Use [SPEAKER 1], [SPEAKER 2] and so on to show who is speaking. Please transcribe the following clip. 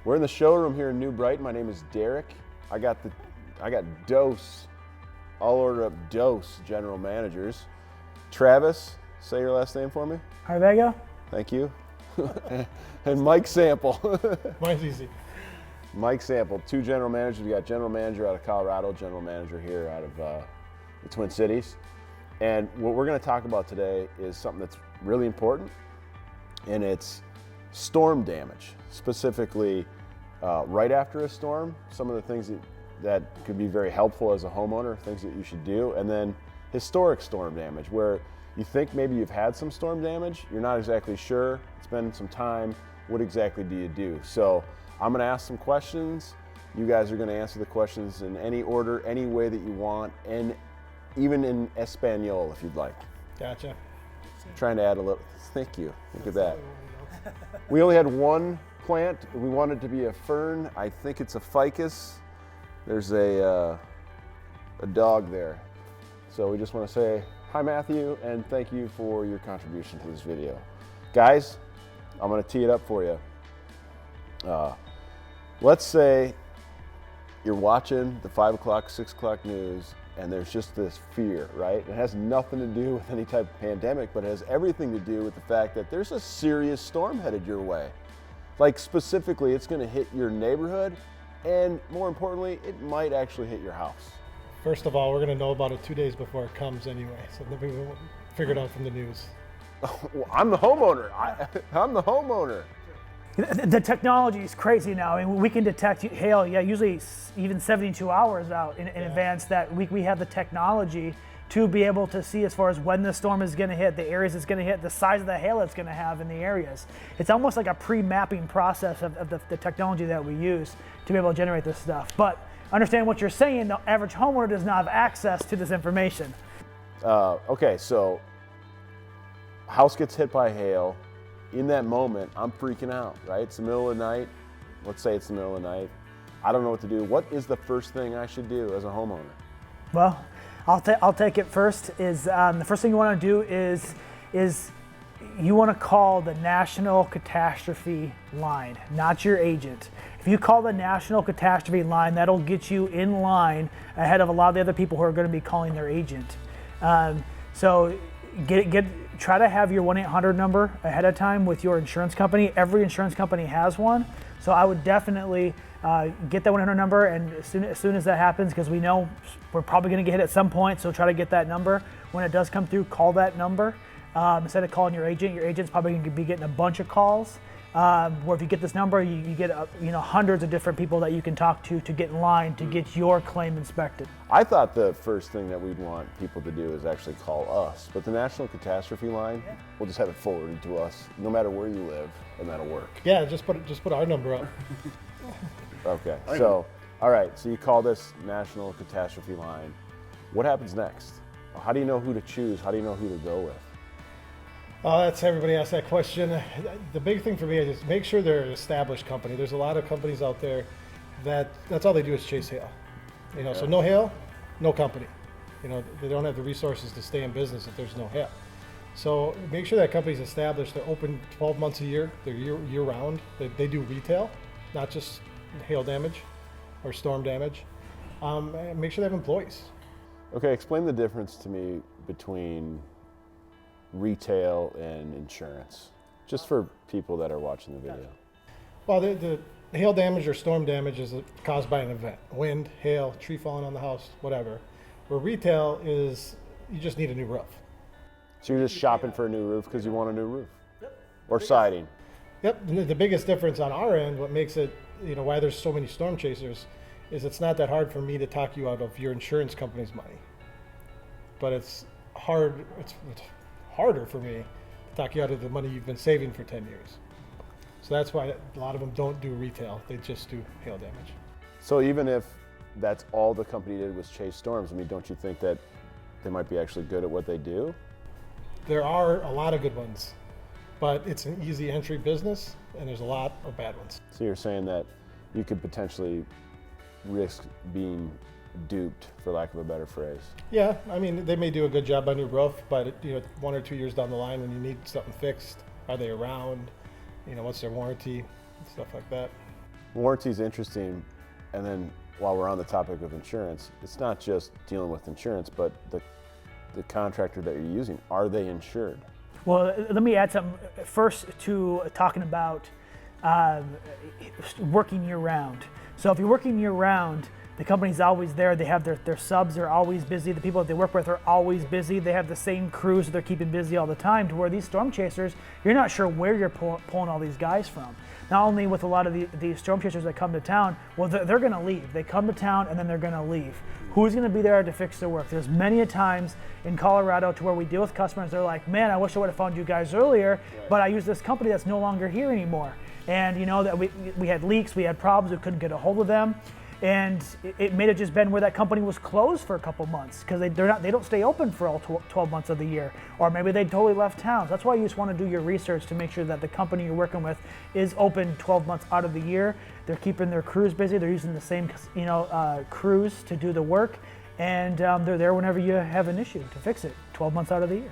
[SPEAKER 1] We're in the showroom here in New Brighton. My name is Derek. I got Dose, all ordered up Dose general managers. Travis, say your last name for me.
[SPEAKER 2] Harvego.
[SPEAKER 1] Thank you. And Mike Sample.
[SPEAKER 3] Mine's easy.
[SPEAKER 1] Mike Sample, two general managers. We got general manager out of Colorado, general manager here out of the Twin Cities. And what we're going to talk about today is something that's really important, and it's storm damage. Specifically, right after a storm, some of the things that could be very helpful as a homeowner, things that you should do, and then historic storm damage, where you think maybe you've had some storm damage, you're not exactly sure, it's been some time, what exactly do you do? So I'm gonna ask some questions, you guys are gonna answer the questions in any order, any way that you want, and even in Espanol if you'd like.
[SPEAKER 3] Gotcha.
[SPEAKER 1] Trying to add a little, thank you, look at that. We only had one plant, we wanted it to be a fern, I think it's a ficus. There's a dog there. So we just want to say hi Matthew and thank you for your contribution to this video. Guys, I'm going to tee it up for you. Let's say you're watching the 5 o'clock, 6 o'clock news and there's just this fear, right? It has nothing to do with any type of pandemic, but it has everything to do with the fact that there's a serious storm headed your way. Like specifically, it's going to hit your neighborhood, and more importantly, it might actually hit your house.
[SPEAKER 3] First of all, we're going to know about it 2 days before it comes anyway, so then we will figure it out from the news.
[SPEAKER 1] Well, I'm the homeowner. I'm the homeowner.
[SPEAKER 2] The technology is crazy now. I mean, we can detect hail, usually even 72 hours out in advance. That we have the technology to be able to see as far as when the storm is going to hit, the areas it's going to hit, the size of the hail it's going to have in the areas. It's almost like a pre-mapping process of the technology that we use to be able to generate this stuff. But understand what you're saying, the average homeowner does not have access to this information.
[SPEAKER 1] Okay, so house gets hit by hail. In that moment, I'm freaking out, right? It's the middle of the night. Let's say it's the middle of the night. I don't know what to do. What is the first thing I should do as a homeowner?
[SPEAKER 2] Well, I'll take it first. Is the first thing you want to do is you want to call the National Catastrophe line, not your agent. If you call the National Catastrophe line, that'll get you in line ahead of a lot of the other people who are going to be calling their agent. So try to have your 1-800 number ahead of time with your insurance company. Every insurance company has one, so I would definitely get that 1-800 number, and as soon as that happens, because we know we're probably going to get hit at some point, so try to get that number. When it does come through, call that number instead of calling your agent's probably going to be getting a bunch of calls. Where if you get this number, you get hundreds of different people that you can talk to get in line to get your claim inspected.
[SPEAKER 1] I thought the first thing that we'd want people to do is actually call us, but the National Catastrophe line, we'll just have it forwarded to us, no matter where you live, and that'll work.
[SPEAKER 3] Yeah, just put our number up.
[SPEAKER 1] Okay, so, all right, so you call this National Catastrophe line. What happens next? How do you know who to choose? How do you know who to go with?
[SPEAKER 3] That's everybody asks that question. The big thing for me is make sure they're an established company. There's a lot of companies out there that's all they do is chase hail. So no hail, no company. They don't have the resources to stay in business if there's no hail. So make sure that company's established. They're open 12 months a year. They're year round. They do retail, not just hail damage or storm damage. And make sure they have employees.
[SPEAKER 1] Okay, explain the difference to me between retail and insurance, just for people that are watching the video.
[SPEAKER 3] Well, the hail damage or storm damage is caused by an event. Wind, hail, tree falling on the house, whatever. Where retail is, you just need a new roof.
[SPEAKER 1] So you're just shopping for a new roof because you want a new roof? Yep. Or siding?
[SPEAKER 3] Yep, the biggest difference on our end, what makes it, why there's so many storm chasers, is it's not that hard for me to talk you out of your insurance company's money. But it's harder for me to talk you out of the money you've been saving for 10 years. So that's why a lot of them don't do retail, they just do hail damage.
[SPEAKER 1] So even if that's all the company did was chase storms, don't you think that they might be actually good at what they do?
[SPEAKER 3] There are a lot of good ones, but it's an easy entry business and there's a lot of bad ones.
[SPEAKER 1] So you're saying that you could potentially risk being duped, for lack of a better phrase.
[SPEAKER 3] Yeah, they may do a good job on your roof, but 1 or 2 years down the line when you need something fixed, are they around? What's their warranty? Stuff like that.
[SPEAKER 1] Warranty is interesting, and then while we're on the topic of insurance, it's not just dealing with insurance, but the contractor that you're using, are they insured?
[SPEAKER 2] Well, let me add something first to talking about working year round. So if you're working year round, the company's always there. They have their subs are always busy. The people that they work with are always busy. They have the same crews that they're keeping busy all the time, to where these storm chasers, you're not sure where you're pulling all these guys from. Not only with a lot of these storm chasers that come to town, well, they're going to leave. They come to town and then they're going to leave. Who's going to be there to fix their work? There's many a times in Colorado to where we deal with customers, they're like, man, I wish I would have found you guys earlier, but I use this company that's no longer here anymore. And you know that we had leaks, we had problems, we couldn't get a hold of them. And it may have just been where that company was closed for a couple months because they don't stay open for all 12 months of the year, or maybe they totally left town. That's why you just want to do your research to make sure that the company you're working with is open 12 months out of the year. They're keeping their crews busy. They're using the same crews to do the work, and they're there whenever you have an issue to fix it 12 months out of the year.